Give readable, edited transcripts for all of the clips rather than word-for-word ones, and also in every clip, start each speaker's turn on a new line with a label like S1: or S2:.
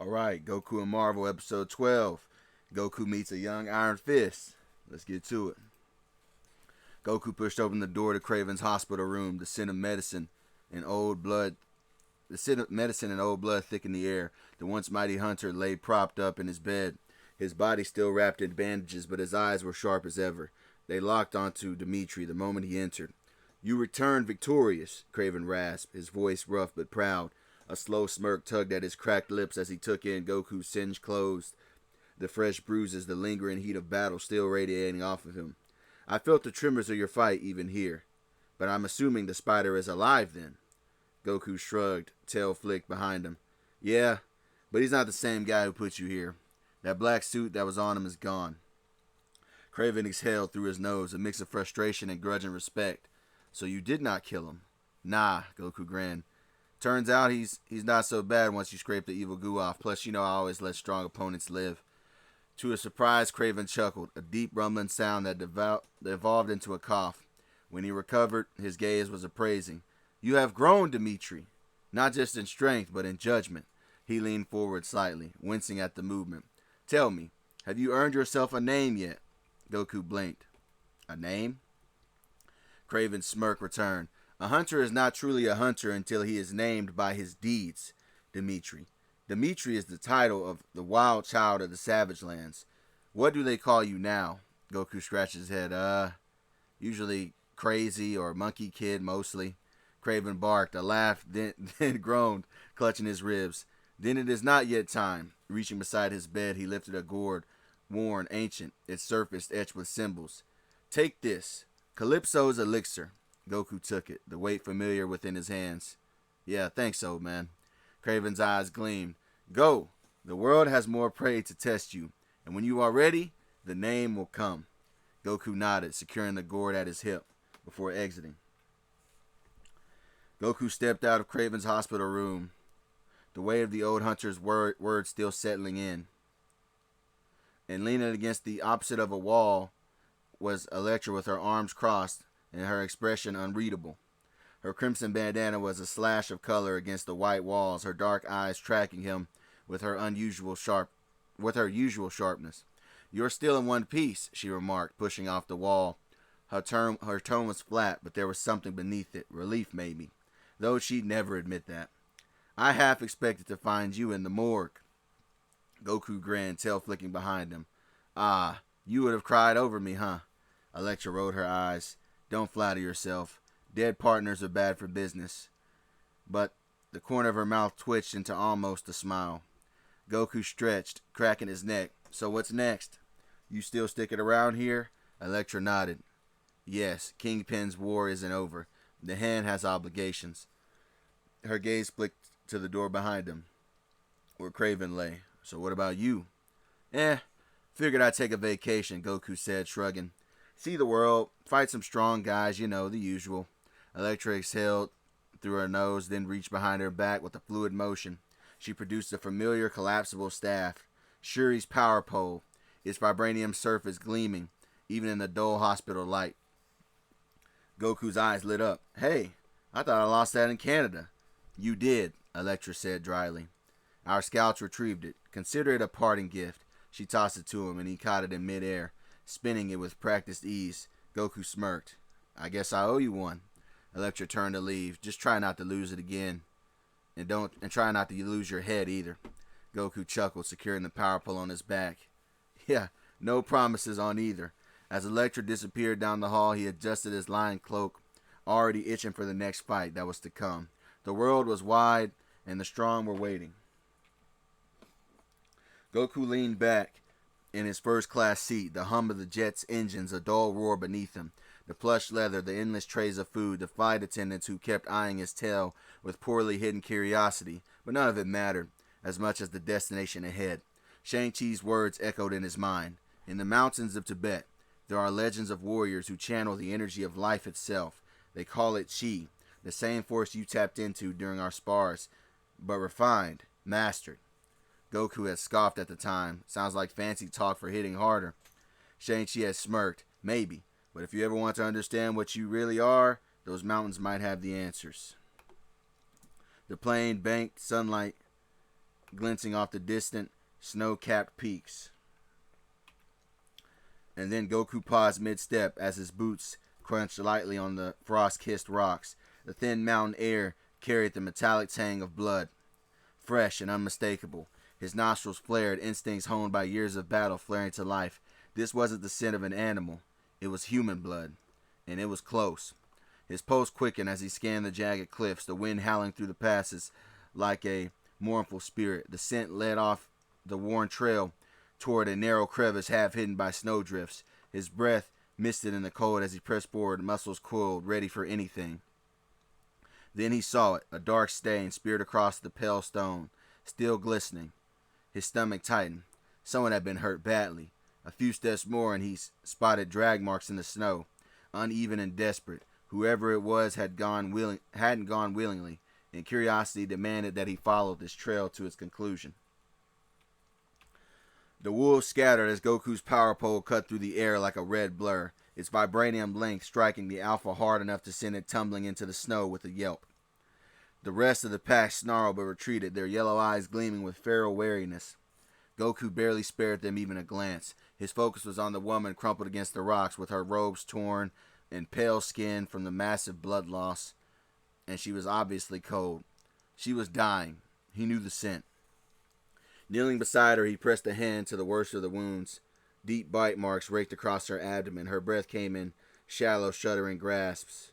S1: Alright, Goku and Marvel, episode 12. Goku meets a young Iron Fist. Let's get to it. Goku pushed open the door to Kraven's hospital room. The scent of medicine and old blood thickened the air. The once mighty hunter lay propped up in his bed, his body still wrapped in bandages, but his eyes were sharp as ever. They locked onto Dimitri the moment he entered. "You returned victorious," Kraven rasped, his voice rough but proud. A slow smirk tugged at his cracked lips as he took in Goku's singed clothes, the fresh bruises, the lingering heat of battle still radiating off of him. "I felt the tremors of your fight even here. But I'm assuming the spider is alive then." Goku shrugged, tail flicked behind him. "Yeah, but he's not the same guy who put you here. That black suit that was on him is gone." Kraven exhaled through his nose, a mix of frustration and grudging respect. "So you did not kill him?" "Nah," Goku grinned. "Turns out he's not so bad once you scrape the evil goo off. Plus, I always let strong opponents live." To his surprise, Kraven chuckled, a deep rumbling sound that evolved into a cough. When he recovered, his gaze was appraising. "You have grown, Dimitri. Not just in strength, but in judgment." He leaned forward slightly, wincing at the movement. "Tell me, have you earned yourself a name yet?" Goku blinked. "A name?" Kraven's smirk returned. "A hunter is not truly a hunter until he is named by his deeds, Dimitri. Dimitri is the title of the wild child of the Savage Lands. What do they call you now?" Goku scratched his head. Usually crazy or monkey kid mostly." Kraven barked, a laugh, then groaned, clutching his ribs. "Then it is not yet time." Reaching beside his bed, he lifted a gourd, worn, ancient, its surface etched with symbols. "Take this. Calypso's elixir." Goku took it, the weight familiar within his hands. "Yeah, thanks, old man." Kraven's eyes gleamed. "Go. The world has more prey to test you, and when you are ready, the name will come." Goku nodded, securing the gourd at his hip before exiting. Goku stepped out of Kraven's hospital room, the weight of the old hunter's words still settling in. And leaning against the opposite of a wall was Electra with her arms crossed and her expression unreadable. Her crimson bandana was a slash of color against the white walls, her dark eyes tracking him with her usual sharpness. "You're still in one piece," she remarked, pushing off the wall. Her tone was flat, but there was something beneath it, relief maybe, though she'd never admit that. "I half expected to find you in the morgue." Goku grinned, tail flicking behind him. "Ah, you would have cried over me, huh?" Electra rolled her eyes. "Don't flatter yourself. Dead partners are bad for business." But the corner of her mouth twitched into almost a smile. Goku stretched, cracking his neck. "So what's next? You still sticking around here?" Electra nodded. "Yes, Kingpin's war isn't over. The hand has obligations." Her gaze flicked to the door behind him, where Kraven lay. "So what about you?" Figured I'd take a vacation," Goku said, shrugging. "See the world, fight some strong guys, the usual." Electra exhaled through her nose, then reached behind her back with a fluid motion. She produced a familiar collapsible staff, Shuri's power pole, its vibranium surface gleaming, even in the dull hospital light. Goku's eyes lit up. "Hey, I thought I lost that in Canada." "You did," Electra said dryly. "Our scouts retrieved it. Consider it a parting gift." She tossed it to him, and he caught it in midair, spinning it with practiced ease. Goku smirked. "I guess I owe you one." Electra turned to leave. "Just try not to lose it again. And try not to lose your head either." Goku chuckled, securing the power pole on his back. "Yeah, no promises on either." As Electra disappeared down the hall, he adjusted his lion cloak, already itching for the next fight that was to come. The world was wide, and the strong were waiting. Goku leaned back in his first-class seat, the hum of the jet's engines a dull roar beneath him. The plush leather, the endless trays of food, the flight attendants who kept eyeing his tail with poorly hidden curiosity, but none of it mattered as much as the destination ahead. Shang-Chi's words echoed in his mind. "In the mountains of Tibet, there are legends of warriors who channel the energy of life itself. They call it Chi, the same force you tapped into during our spars, but refined, mastered." Goku had scoffed at the time. "Sounds like fancy talk for hitting harder." Shang-Chi had smirked. "Maybe. But if you ever want to understand what you really are, those mountains might have the answers." The plane banked sunlight glinting off the distant, snow-capped peaks. And then Goku paused mid-step as his boots crunched lightly on the frost-kissed rocks. The thin mountain air carried the metallic tang of blood, fresh and unmistakable. His nostrils flared, instincts honed by years of battle flaring to life. This wasn't the scent of an animal. It was human blood, and it was close. His pulse quickened as he scanned the jagged cliffs, the wind howling through the passes like a mournful spirit. The scent led off the worn trail toward a narrow crevice half hidden by snowdrifts. His breath misted in the cold as he pressed forward, muscles coiled, ready for anything. Then he saw it, a dark stain speared across the pale stone, still glistening. His stomach tightened. Someone had been hurt badly. A few steps more and he spotted drag marks in the snow, uneven and desperate. Whoever it was hadn't gone willingly, and curiosity demanded that he follow this trail to its conclusion. The wolves scattered as Goku's power pole cut through the air like a red blur, its vibranium length striking the alpha hard enough to send it tumbling into the snow with a yelp. The rest of the pack snarled but retreated, their yellow eyes gleaming with feral wariness. Goku barely spared them even a glance. His focus was on the woman crumpled against the rocks with her robes torn and pale skin from the massive blood loss, and she was obviously cold. She was dying. He knew the scent. Kneeling beside her, he pressed a hand to the worst of the wounds. Deep bite marks raked across her abdomen. Her breath came in shallow, shuddering grasps.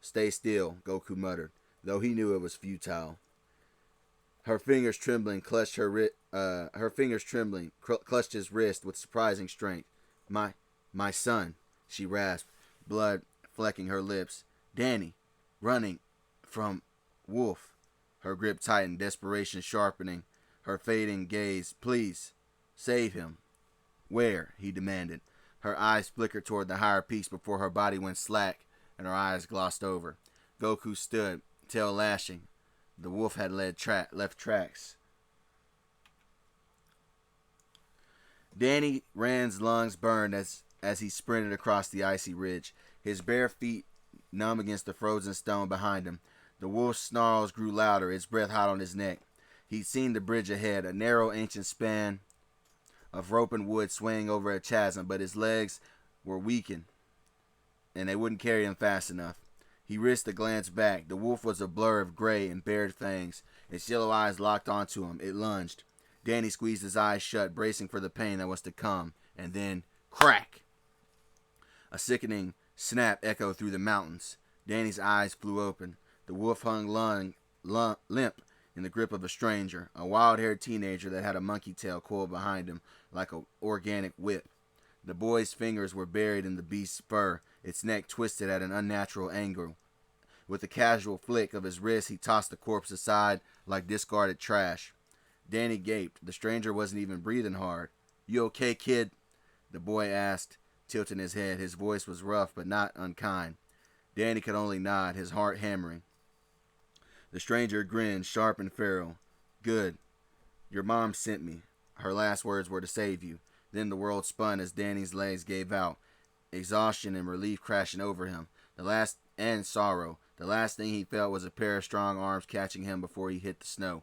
S1: "Stay still," Goku muttered, though he knew it was futile. Her fingers trembling clutched his wrist with surprising strength. My son," she rasped, blood flecking her lips. "Danny, running from Wolf." Her grip tightened, desperation sharpening her fading gaze. "Please, save him." "Where?" he demanded. Her eyes flickered toward the higher peaks before her body went slack and her eyes glossed over. Goku stood, tail lashing. The wolf had left tracks. Danny Rand's lungs burned as he sprinted across the icy ridge, his bare feet numb against the frozen stone behind him. The wolf's snarls grew louder, its breath hot on his neck. He'd seen the bridge ahead, a narrow ancient span of rope and wood swaying over a chasm, but his legs were weakened, and they wouldn't carry him fast enough. He risked a glance back. The wolf was a blur of gray and bared fangs. Its yellow eyes locked onto him. It lunged. Danny squeezed his eyes shut, bracing for the pain that was to come. And then, crack! A sickening snap echoed through the mountains. Danny's eyes flew open. The wolf hung limp in the grip of a stranger, a wild-haired teenager that had a monkey tail coiled behind him like an organic whip. The boy's fingers were buried in the beast's fur, its neck twisted at an unnatural angle. With a casual flick of his wrist, he tossed the corpse aside like discarded trash. Danny gaped. The stranger wasn't even breathing hard. "You okay, kid?" the boy asked, tilting his head. His voice was rough but not unkind. Danny could only nod, his heart hammering. The stranger grinned, sharp and feral. "Good. Your mom sent me. Her last words were to save you." Then the world spun as Danny's legs gave out, exhaustion and relief crashing over him. And sorrow. The last thing he felt was a pair of strong arms catching him before he hit the snow.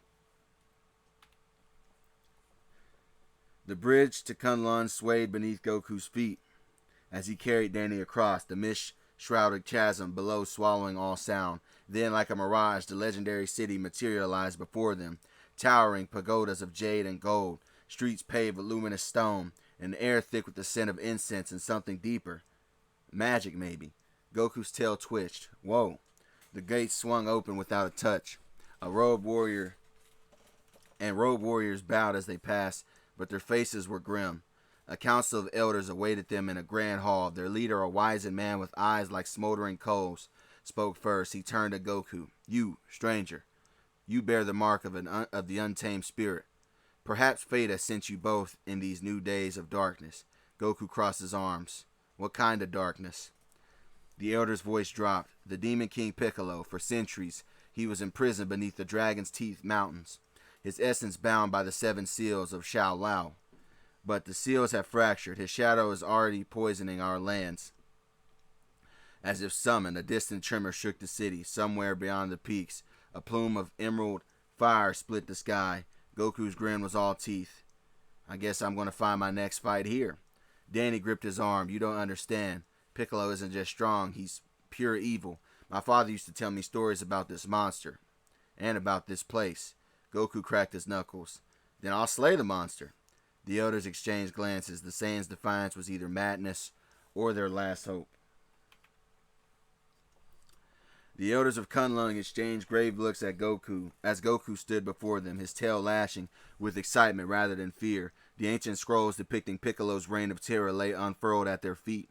S1: The bridge to Kun-Lun swayed beneath Goku's feet as he carried Danny across, the mist-shrouded chasm below swallowing all sound. Then, like a mirage, the legendary city materialized before them, towering pagodas of jade and gold, streets paved with luminous stone, and the air thick with the scent of incense and something deeper. Magic, maybe. Goku's tail twitched. Whoa. The gates swung open without a touch. Robed warriors bowed as they passed, but their faces were grim. A council of elders awaited them in a grand hall. Their leader, a wizened man with eyes like smoldering coals, spoke first. He turned to Goku. "You, stranger, you bear the mark of the untamed spirit. Perhaps fate has sent you both in these new days of darkness." Goku crossed his arms. "What kind of darkness?" The elder's voice dropped. "The Demon King Piccolo, for centuries, he was imprisoned beneath the Dragon's Teeth Mountains, his essence bound by the 7 seals of Shao Lao. But the seals have fractured. His shadow is already poisoning our lands." As if summoned, a distant tremor shook the city. Somewhere beyond the peaks, a plume of emerald fire split the sky. Goku's grin was all teeth. I guess I'm going to find my next fight here. Danny gripped his arm. You don't understand. Piccolo isn't just strong, he's pure evil. My father used to tell me stories about this monster. And about this place. Goku cracked his knuckles. Then I'll slay the monster. The elders exchanged glances. The Saiyans' defiance was either madness or their last hope. The elders of Kun-Lun exchanged grave looks at Goku as Goku stood before them, his tail lashing with excitement rather than fear. The ancient scrolls depicting Piccolo's reign of terror lay unfurled at their feet.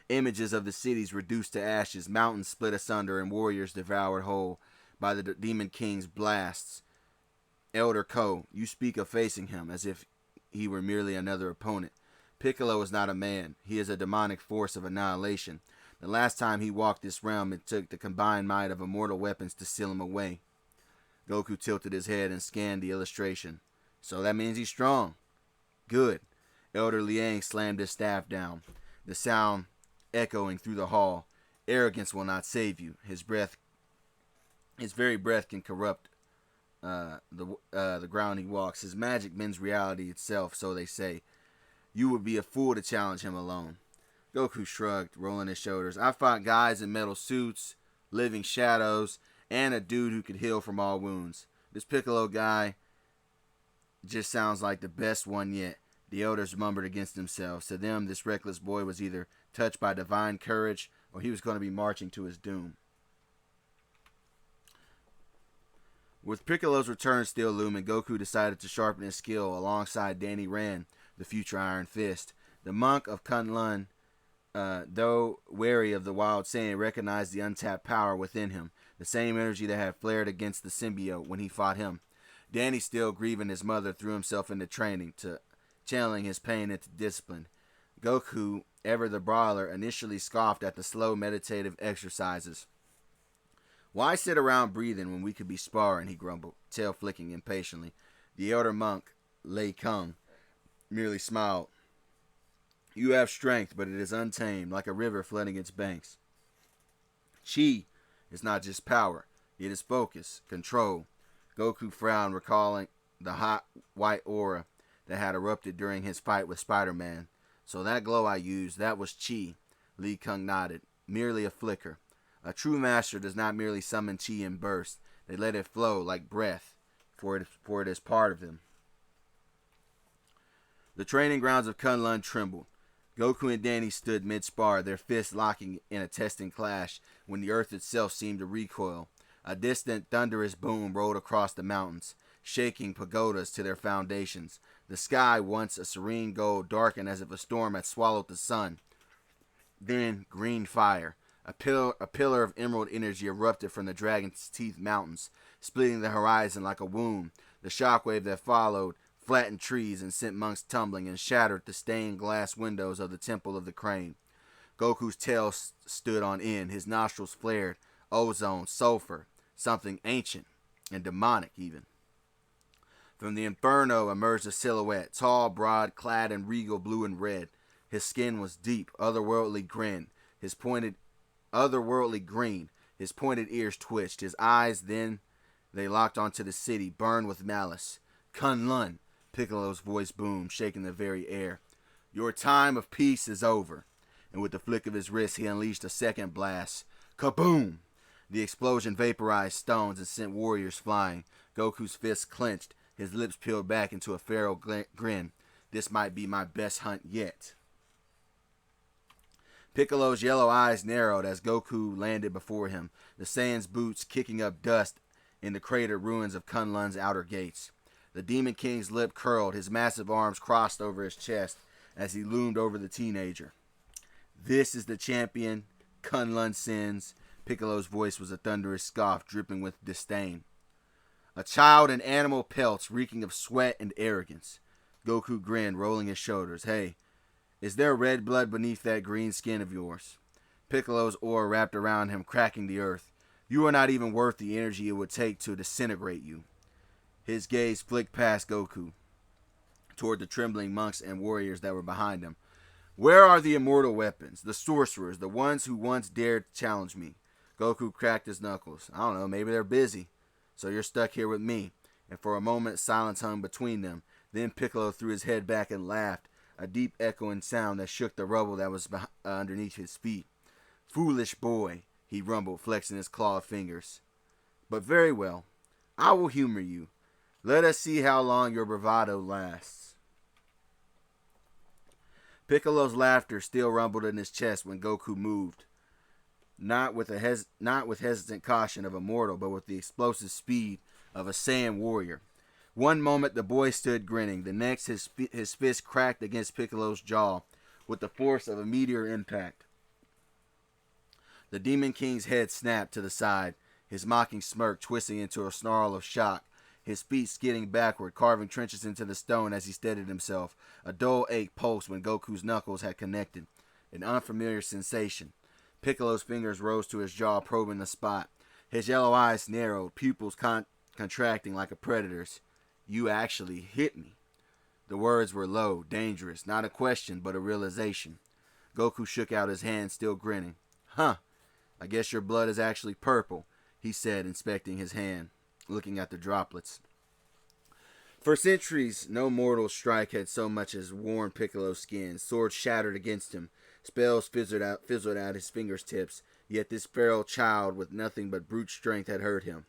S1: Images of the cities reduced to ashes, mountains split asunder, and warriors devoured whole by the Demon King's blasts. Elder Ko, you speak of facing him as if he were merely another opponent. Piccolo is not a man. He is a demonic force of annihilation. The last time he walked this realm, it took the combined might of immortal weapons to seal him away. Goku tilted his head and scanned the illustration. So that means he's strong. Good. Elder Liang slammed his staff down, the sound echoing through the hall. Arrogance will not save you. His very breath can corrupt the ground he walks. His magic bends reality itself, so they say. You would be a fool to challenge him alone. Goku shrugged, rolling his shoulders. I fought guys in metal suits, living shadows, and a dude who could heal from all wounds. This Piccolo guy just sounds like the best one yet. The elders murmured against themselves. To them, this reckless boy was either touched by divine courage or he was going to be marching to his doom. With Piccolo's return still looming, Goku decided to sharpen his skill alongside Danny Rand, the future Iron Fist. The monk of Kun-Lun, though wary of the wild Saiyan, recognized the untapped power within him, the same energy that had flared against the symbiote when he fought him. Danny, still grieving his mother, threw himself into training, channeling his pain into discipline. Goku, ever the brawler, initially scoffed at the slow meditative exercises. Why sit around breathing when we could be sparring, he grumbled, tail flicking impatiently. The elder monk, Lei Kung, merely smiled. You have strength, but it is untamed, like a river flooding its banks. Chi is not just power, it is focus, control. Goku frowned, recalling the hot white aura that had erupted during his fight with Spiderman. So that glow I used, that was Chi. Li Kung nodded. Merely a flicker. A true master does not merely summon Chi in bursts. They let it flow like breath, for it is part of them. The training grounds of Kun-Lun trembled. Goku and Danny stood mid-spar, their fists locking in a testing clash, when the earth itself seemed to recoil. A distant, thunderous boom rolled across the mountains, shaking pagodas to their foundations. The sky, once a serene gold, darkened as if a storm had swallowed the sun. Then, green fire. A pillar of emerald energy erupted from the Dragon's Teeth Mountains, splitting the horizon like a wound. The shockwave that followed flattened trees and sent monks tumbling and shattered the stained glass windows of the Temple of the Crane. Goku's tail stood on end, his nostrils flared. Ozone, sulfur, something ancient and demonic even. From the inferno emerged a silhouette, tall, broad, clad in regal blue and red. His skin was deep, otherworldly green. His pointed ears twitched. His eyes, then they locked onto the city, burned with malice. Kun-Lun, Piccolo's voice boomed, shaking the very air. Your time of peace is over. And with the flick of his wrist, he unleashed a second blast. Kaboom! The explosion vaporized stones and sent warriors flying. Goku's fists clenched, his lips peeled back into a feral grin. This might be my best hunt yet. Piccolo's yellow eyes narrowed as Goku landed before him, the Saiyan's boots kicking up dust in the cratered ruins of Kun-Lun's outer gates. The Demon King's lip curled, his massive arms crossed over his chest as he loomed over the teenager. This is the champion Kun-Lun sends. Piccolo's voice was a thunderous scoff, dripping with disdain. A child in animal pelts, reeking of sweat and arrogance. Goku grinned, rolling his shoulders. Hey, is there red blood beneath that green skin of yours? Piccolo's aura wrapped around him, cracking the earth. You are not even worth the energy it would take to disintegrate you. His gaze flicked past Goku, toward the trembling monks and warriors that were behind him. Where are the immortal weapons, the sorcerers, the ones who once dared to challenge me? Goku cracked his knuckles. I don't know, maybe they're busy. So you're stuck here with me. and for a moment silence hung between them. Then Piccolo threw his head back and laughed, a deep echoing sound that shook the rubble that was underneath his feet. "Foolish boy," he rumbled, flexing his clawed fingers. "But very well. I will humor you. Let us see how long your bravado lasts." Piccolo's laughter still rumbled in his chest when Goku moved, not with hesitant caution of a mortal, but with the explosive speed of a Saiyan warrior. One moment the boy stood grinning, the next his fist cracked against Piccolo's jaw with the force of a meteor impact. The Demon King's head snapped to the side, his mocking smirk twisting into a snarl of shock, his feet skidding backward, carving trenches into the stone as he steadied himself. A dull ache pulsed when Goku's knuckles had connected, an unfamiliar sensation. Piccolo's fingers rose to his jaw, probing the spot. His yellow eyes narrowed, pupils contracting like a predator's. "You actually hit me." The words were low, dangerous, not a question, but a realization. Goku shook out his hand, still grinning. "Huh, I guess your blood is actually purple," he said, inspecting his hand, looking at the droplets. For centuries, no mortal strike had so much as worn Piccolo's skin. Swords shattered against him. Spells fizzled out his fingertips. Yet this feral child with nothing but brute strength had hurt him.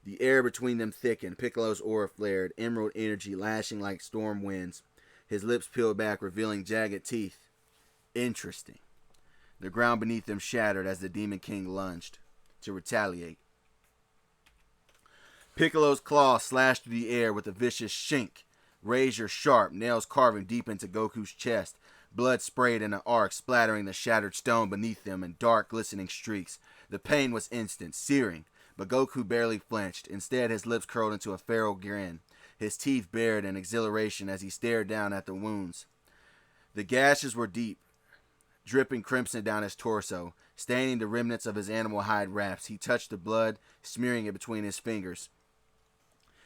S1: The air between them thickened. Piccolo's aura flared, emerald energy lashing like storm winds. His lips peeled back, revealing jagged teeth. Interesting. The ground beneath them shattered as the Demon King lunged to retaliate. Piccolo's claws slashed through the air with a vicious shink, razor sharp, nails carving deep into Goku's chest. Blood sprayed in an arc, splattering the shattered stone beneath them in dark, glistening streaks. The pain was instant, searing, but Goku barely flinched. Instead, his lips curled into a feral grin, his teeth bared in exhilaration as he stared down at the wounds. The gashes were deep, dripping crimson down his torso, staining the remnants of his animal hide wraps. He touched the blood, smearing it between his fingers,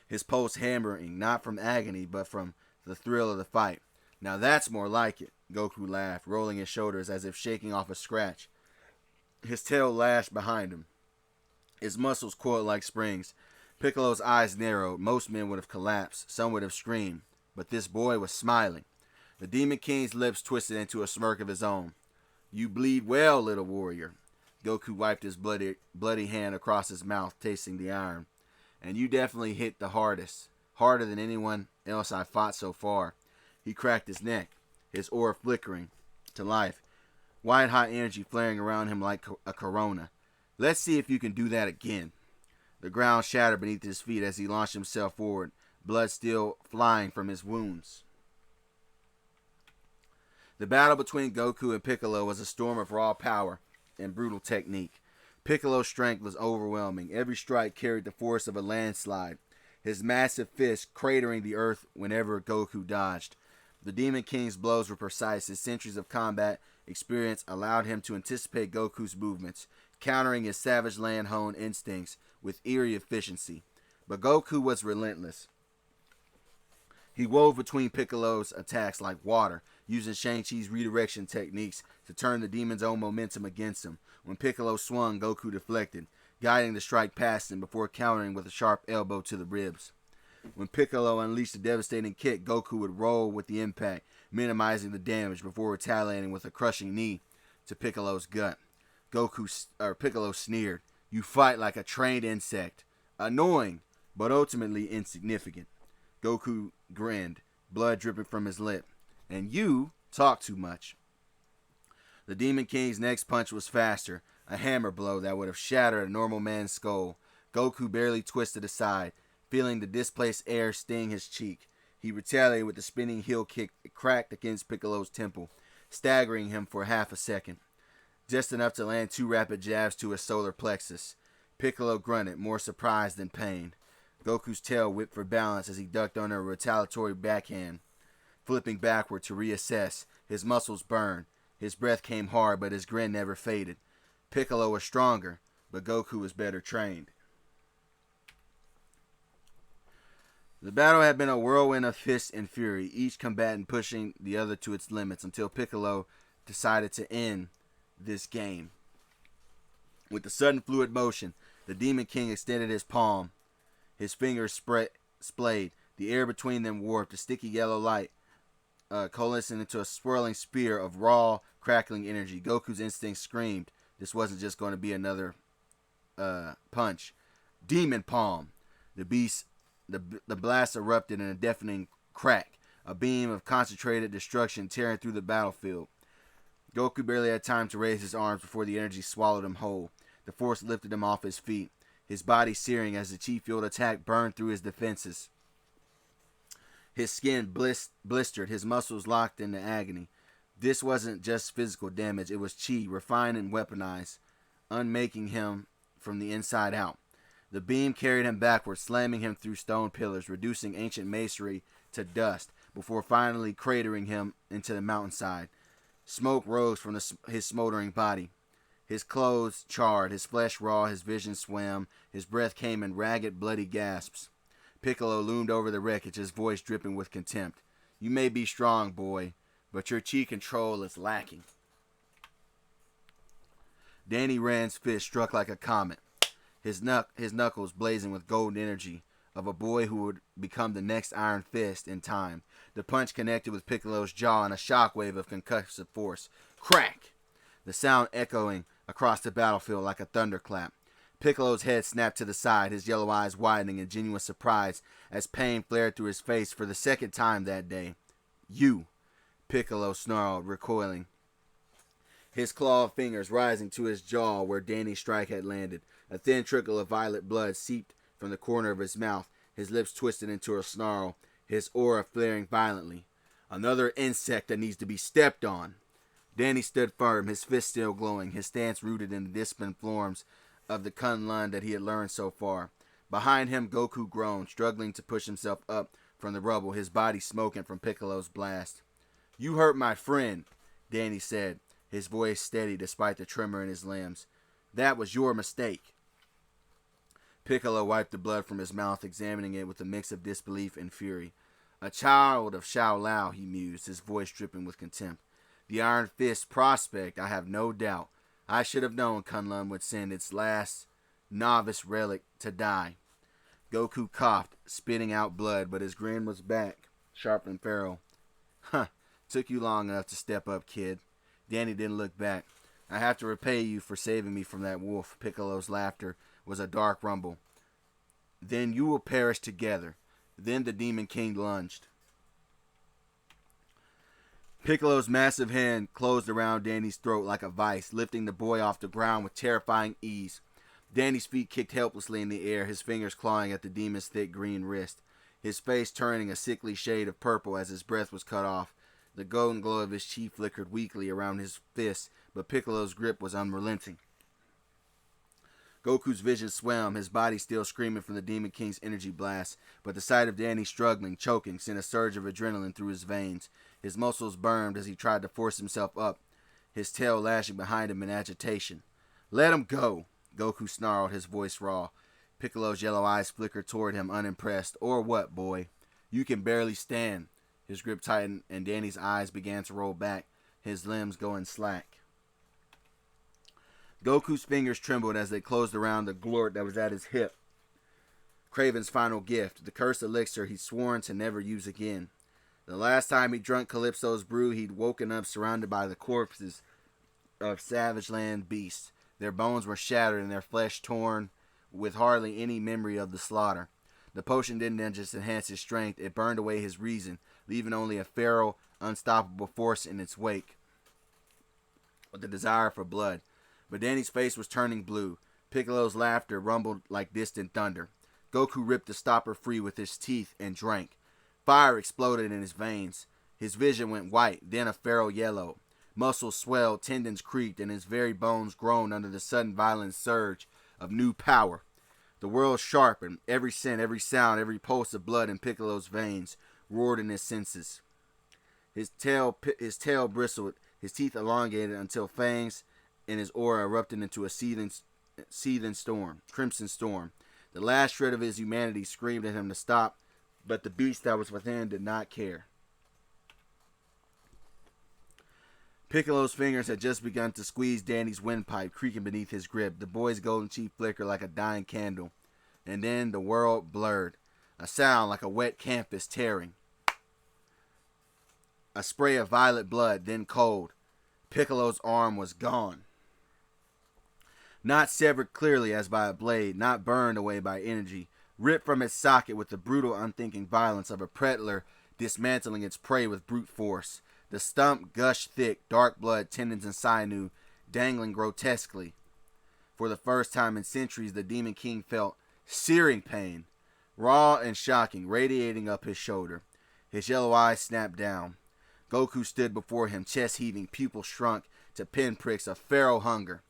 S1: his pulse hammering, not from agony, but from the thrill of the fight. "Now that's more like it," Goku laughed, rolling his shoulders as if shaking off a scratch. His tail lashed behind him, his muscles coiled like springs. Piccolo's eyes narrowed. Most men would have collapsed, some would have screamed, but this boy was smiling. The Demon King's lips twisted into a smirk of his own. "You bleed well, little warrior." Goku wiped his bloody hand across his mouth, tasting the iron. "And you definitely hit the hardest. Harder than anyone else I've fought so far." He cracked his neck, his aura flickering to life, white-hot energy flaring around him like a corona. "Let's see if you can do that again." The ground shattered beneath his feet as he launched himself forward, blood still flying from his wounds. The battle between Goku and Piccolo was a storm of raw power and brutal technique. Piccolo's strength was overwhelming. Every strike carried the force of a landslide, his massive fist cratering the earth whenever Goku dodged. The Demon King's blows were precise. His centuries of combat experience allowed him to anticipate Goku's movements, countering his savage land-honed instincts with eerie efficiency. But Goku was relentless. He wove between Piccolo's attacks like water, using Shang-Chi's redirection techniques to turn the demon's own momentum against him. When Piccolo swung, Goku deflected, guiding the strike past him before countering with a sharp elbow to the ribs. When Piccolo unleashed a devastating kick, Goku would roll with the impact, minimizing the damage before retaliating with a crushing knee to Piccolo's gut. Piccolo sneered, "You fight like a trained insect. Annoying, but ultimately insignificant." Goku grinned, blood dripping from his lip. "And you talk too much." The Demon King's next punch was faster, a hammer blow that would have shattered a normal man's skull. Goku barely twisted aside, feeling the displaced air sting his cheek. He retaliated with a spinning heel kick that cracked against Piccolo's temple, staggering him for half a second, just enough to land two rapid jabs to his solar plexus. Piccolo grunted, more surprise than pain. Goku's tail whipped for balance as he ducked under a retaliatory backhand, flipping backward to reassess. His muscles burned. His breath came hard, but his grin never faded. Piccolo was stronger, but Goku was better trained. The battle had been a whirlwind of fists and fury, each combatant pushing the other to its limits until Piccolo decided to end this game. With a sudden fluid motion, the Demon King extended his palm. His fingers splayed. The air between them warped. A sticky yellow light coalesced into a swirling spear of raw, crackling energy. Goku's instinct screamed. This wasn't just going to be another punch. Demon palm. The blast erupted in a deafening crack. A beam of concentrated destruction tearing through the battlefield. Goku barely had time to raise his arms before the energy swallowed him whole. The force lifted him off his feet, his body searing as the chi field attack burned through his defenses. His skin blistered, his muscles locked into agony. This wasn't just physical damage, it was chi, refined and weaponized, unmaking him from the inside out. The beam carried him backward, slamming him through stone pillars, reducing ancient masonry to dust, before finally cratering him into the mountainside. Smoke rose from his smoldering body. His clothes charred, his flesh raw, his vision swam, his breath came in ragged, bloody gasps. Piccolo loomed over the wreckage, his voice dripping with contempt. You may be strong, boy, but your chi control is lacking. Danny Rand's fist struck like a comet, his knuckles blazing with golden energy of a boy who would become the next Iron Fist in time. The punch connected with Piccolo's jaw in a shockwave of concussive force. Crack! The sound echoing across the battlefield like a thunderclap. Piccolo's head snapped to the side, his yellow eyes widening in genuine surprise as pain flared through his face for the second time that day. You, Piccolo snarled, recoiling. His clawed fingers rising to his jaw where Danny's strike had landed. A thin trickle of violet blood seeped from the corner of his mouth, his lips twisted into a snarl, his aura flaring violently. Another insect that needs to be stepped on. Danny stood firm, his fist still glowing, his stance rooted in the disciplined forms of the Kun-Lun that he had learned so far. Behind him, Goku groaned, struggling to push himself up from the rubble, his body smoking from Piccolo's blast. You hurt my friend, Danny said, his voice steady despite the tremor in his limbs. That was your mistake. Piccolo wiped the blood from his mouth, examining it with a mix of disbelief and fury. A child of Shao Lao, he mused, his voice dripping with contempt. The Iron Fist prospect, I have no doubt. I should have known Kun-Lun would send its last novice relic to die. Goku coughed, spitting out blood, but his grin was back, sharp and feral. Huh, took you long enough to step up, kid. Danny didn't look back. I have to repay you for saving me from that wolf. Piccolo's laughter was a dark rumble. Then you will perish together. Then the Demon King lunged. Piccolo's massive hand closed around Danny's throat like a vice, lifting the boy off the ground with terrifying ease. Danny's feet kicked helplessly in the air, his fingers clawing at the demon's thick green wrist, his face turning a sickly shade of purple as his breath was cut off. The golden glow of his chi flickered weakly around his fists, but Piccolo's grip was unrelenting. Goku's vision swam, his body still screaming from the Demon King's energy blast, but the sight of Danny struggling, choking, sent a surge of adrenaline through his veins. His muscles burned as he tried to force himself up, his tail lashing behind him in agitation. Let him go, Goku snarled, his voice raw. Piccolo's yellow eyes flickered toward him, unimpressed. Or what, boy? You can barely stand. His grip tightened, and Danny's eyes began to roll back, his limbs going slack. Goku's fingers trembled as they closed around the glort that was at his hip. Kraven's final gift, the cursed elixir he'd sworn to never use again. The last time he drunk Calypso's brew, he'd woken up surrounded by the corpses of savage land beasts. Their bones were shattered and their flesh torn, with hardly any memory of the slaughter. The potion didn't just enhance his strength, it burned away his reason, leaving only a feral, unstoppable force in its wake. With the desire for blood. But Danny's face was turning blue. Piccolo's laughter rumbled like distant thunder. Goku ripped the stopper free with his teeth and drank. Fire exploded in his veins. His vision went white, then a feral yellow. Muscles swelled, tendons creaked, and his very bones groaned under the sudden violent surge of new power. The world sharpened. Every scent, every sound, every pulse of blood in Piccolo's veins roared in his senses. His tail bristled, his teeth elongated until fangs in his aura erupted into a seething storm, crimson storm. The last shred of his humanity screamed at him to stop, but the beast that was within did not care. Piccolo's fingers had just begun to squeeze Danny's windpipe, creaking beneath his grip. The boy's golden chi flickered like a dying candle. And then the world blurred. a sound like a wet canvas tearing. A spray of violet blood, then cold. Piccolo's arm was gone. Not severed clearly as by a blade, not burned away by energy, ripped from its socket with the brutal, unthinking violence of a predator dismantling its prey with brute force. The stump gushed thick, dark blood, tendons, and sinew dangling grotesquely. For the first time in centuries, the Demon King felt searing pain, raw and shocking, radiating up his shoulder. His yellow eyes snapped down. Goku stood before him, chest heaving, pupils shrunk to pinpricks of feral hunger.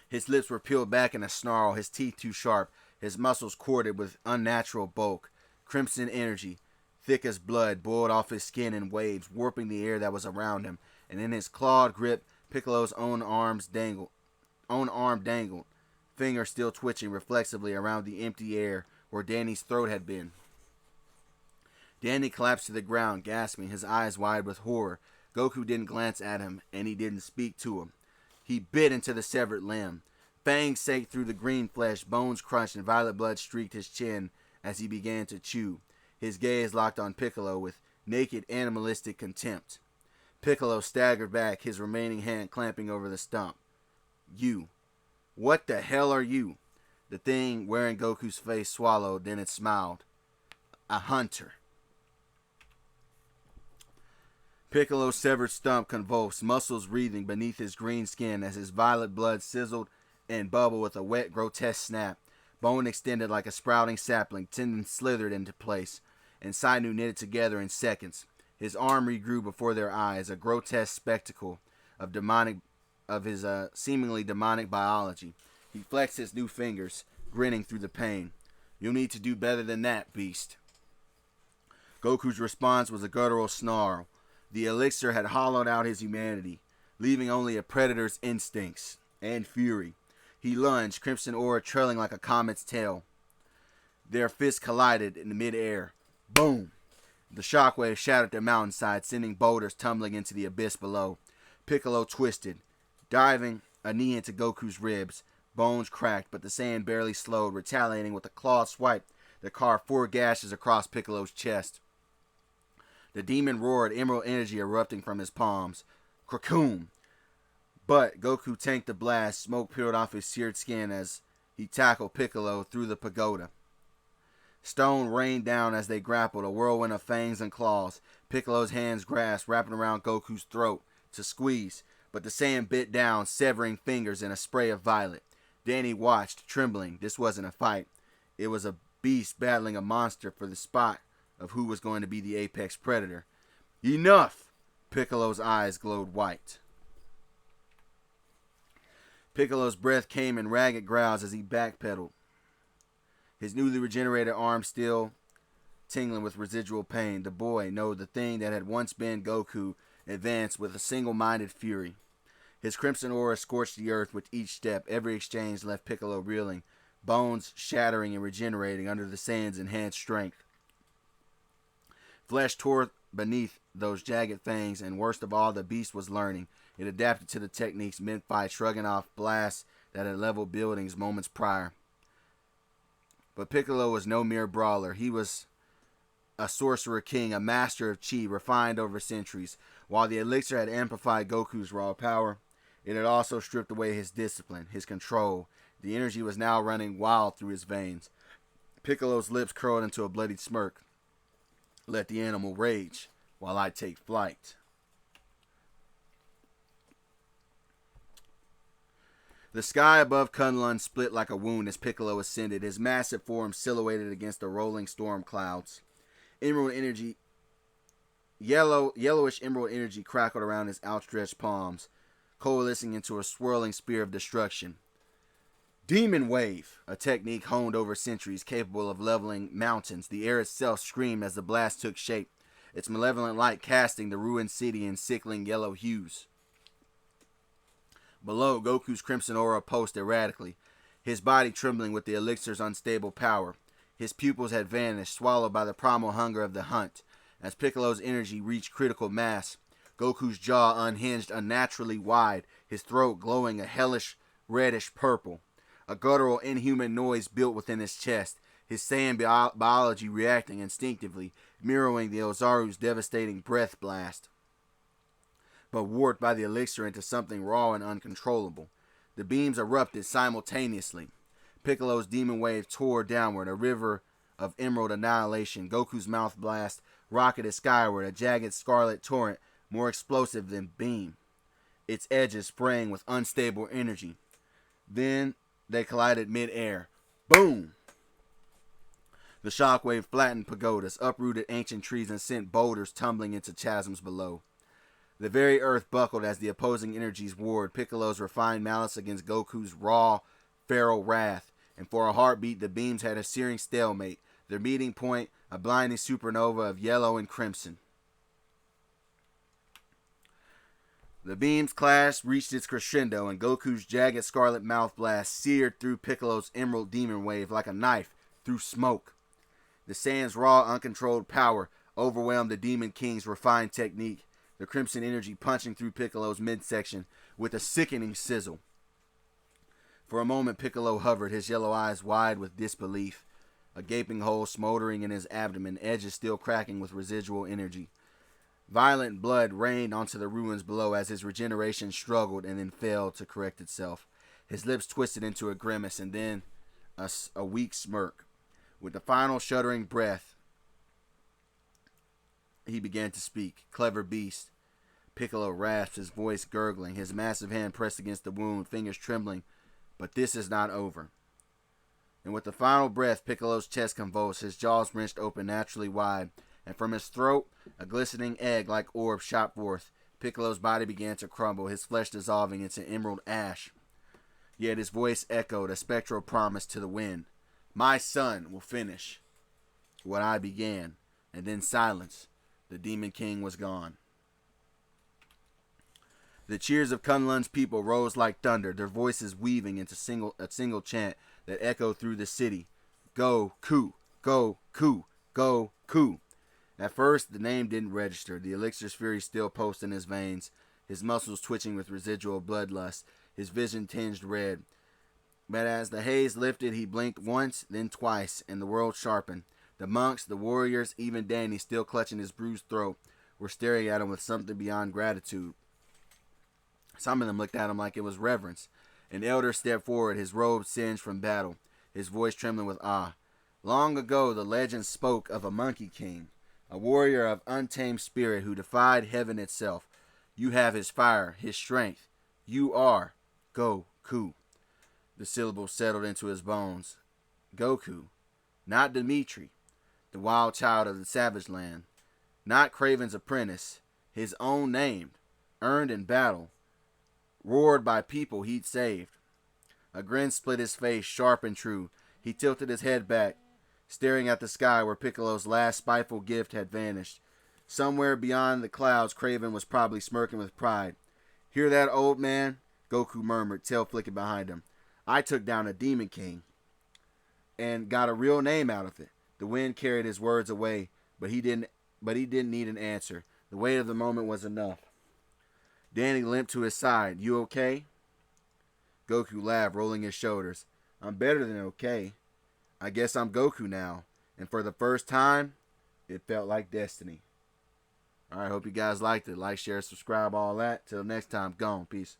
S1: His lips were peeled back in a snarl, his teeth too sharp, his muscles corded with unnatural bulk. Crimson energy, thick as blood, boiled off his skin in waves, warping the air that was around him, and in his clawed grip, Piccolo's own arm dangled, fingers still twitching reflexively around the empty air where Danny's throat had been. Danny collapsed to the ground, gasping, his eyes wide with horror. Goku didn't glance at him, and he didn't speak to him. He bit into the severed limb. Fangs sank through the green flesh, bones crunched, and violet blood streaked his chin as he began to chew. His gaze locked on Piccolo with naked, animalistic contempt. Piccolo staggered back, his remaining hand clamping over the stump. You. What the hell are you? The thing wearing Goku's face swallowed, then it smiled. A hunter. Piccolo's severed stump convulsed, muscles wreathing beneath his green skin as his violet blood sizzled and bubbled with a wet, grotesque snap. Bone extended like a sprouting sapling, tendons slithered into place, and sinew knitted together in seconds. His arm regrew before their eyes, a grotesque spectacle of his seemingly demonic biology. He flexed his new fingers, grinning through the pain. You'll need to do better than that, beast. Goku's response was a guttural snarl. The elixir had hollowed out his humanity, leaving only a predator's instincts and fury. He lunged, crimson aura trailing like a comet's tail. Their fists collided in the mid-air. Boom! The shockwave shattered the mountainside, sending boulders tumbling into the abyss below. Piccolo twisted, diving a knee into Goku's ribs. Bones cracked, but the sand barely slowed, retaliating with a claw swipe that carved 4 gashes across Piccolo's chest. The demon roared, emerald energy erupting from his palms. Krakoom! But Goku tanked the blast, smoke peeled off his seared skin as he tackled Piccolo through the pagoda. Stone rained down as they grappled, a whirlwind of fangs and claws. Piccolo's hands grasped, wrapping around Goku's throat to squeeze, but the sand bit down, severing fingers in a spray of violet. Danny watched, trembling. This wasn't a fight. It was a beast battling a monster for the spot of who was going to be the apex predator. Enough! Piccolo's eyes glowed white. Piccolo's breath came in ragged growls as he backpedaled, his newly regenerated arm still tingling with residual pain. The boy, no, the thing that had once been Goku, advanced with a single-minded fury. His crimson aura scorched the earth with each step. Every exchange left Piccolo reeling, bones shattering and regenerating under the sand's enhanced strength. Flesh tore beneath those jagged fangs, and worst of all, the beast was learning. It adapted to the techniques mid-fight, shrugging off blasts that had leveled buildings moments prior. But Piccolo was no mere brawler. He was a sorcerer king, a master of chi, refined over centuries. While the elixir had amplified Goku's raw power, it had also stripped away his discipline, his control. The energy was now running wild through his veins. Piccolo's lips curled into a bloody smirk. Let the animal rage while I take flight. The sky above Kun-Lun split like a wound as Piccolo ascended, his massive form silhouetted against the rolling storm clouds. Yellowish emerald energy crackled around his outstretched palms, coalescing into a swirling spear of destruction. Demon Wave, a technique honed over centuries capable of leveling mountains. The air itself screamed as the blast took shape, its malevolent light casting the ruined city in sickling yellow hues. Below, Goku's crimson aura pulsed erratically, his body trembling with the elixir's unstable power. His pupils had vanished, swallowed by the primal hunger of the hunt. As Piccolo's energy reached critical mass, Goku's jaw unhinged unnaturally wide, his throat glowing a hellish reddish purple. A guttural, inhuman noise built within his chest. his Saiyan biology reacting instinctively, mirroring the Ozaru's devastating breath blast, but warped by the elixir into something raw and uncontrollable. The beams erupted simultaneously. Piccolo's demon wave tore downward, a river of emerald annihilation. Goku's mouth blast rocketed skyward, a jagged scarlet torrent more explosive than beam, its edges spraying with unstable energy. Then they collided mid-air. Boom! The shockwave flattened pagodas, uprooted ancient trees, and sent boulders tumbling into chasms below. The very earth buckled as the opposing energies warred, Piccolo's refined malice against Goku's raw, feral wrath, and for a heartbeat the beams had a searing stalemate, their meeting point a blinding supernova of yellow and crimson. The beams' clash reached its crescendo, and Goku's jagged scarlet mouth blast seared through Piccolo's emerald demon wave like a knife through smoke. The Saiyan's raw, uncontrolled power overwhelmed the Demon King's refined technique, the crimson energy punching through Piccolo's midsection with a sickening sizzle. For a moment, Piccolo hovered, his yellow eyes wide with disbelief, a gaping hole smoldering in his abdomen, edges still cracking with residual energy. Violent blood rained onto the ruins below as his regeneration struggled and then failed to correct itself. His lips twisted into a grimace and then a weak smirk. With the final shuddering breath, he began to speak. Clever beast. Piccolo rasped, his voice gurgling, his massive hand pressed against the wound, fingers trembling. But this is not over. And with the final breath, Piccolo's chest convulsed, his jaws wrenched open naturally wide, and from his throat, a glistening egg-like orb shot forth. Piccolo's body began to crumble, his flesh dissolving into emerald ash. Yet his voice echoed, a spectral promise to the wind. My son will finish what I began. And then silence. The Demon King was gone. The cheers of Kun-Lun's people rose like thunder, their voices weaving into a single chant that echoed through the city. Goku, Goku, Goku. At first, the name didn't register, the elixir's fury still pulsed in his veins, his muscles twitching with residual bloodlust, his vision tinged red. But as the haze lifted, he blinked once, then twice, and the world sharpened. The monks, the warriors, even Danny, still clutching his bruised throat, were staring at him with something beyond gratitude. Some of them looked at him like it was reverence. An elder stepped forward, his robe singed from battle, his voice trembling with awe. Long ago, the legend spoke of a monkey king, a warrior of untamed spirit who defied heaven itself. You have his fire, his strength. You are Goku. The syllables settled into his bones. Goku, not Dimitri, the wild child of the savage land, not Kraven's apprentice, his own name, earned in battle, roared by people he'd saved. A grin split his face, sharp and true. He tilted his head back, staring at the sky where Piccolo's last spiteful gift had vanished. Somewhere beyond the clouds, Kraven was probably smirking with pride. Hear that, old man? Goku murmured, tail flicking behind him. I took down a Demon King and got a real name out of it. The wind carried his words away, but he didn't need an answer. The weight of the moment was enough. Danny limped to his side. You okay? Goku laughed, rolling his shoulders. I'm better than okay. I guess I'm Goku now. And for the first time, it felt like destiny. Alright, hope you guys liked it. Like, share, subscribe, all that. Till next time, gone. Peace.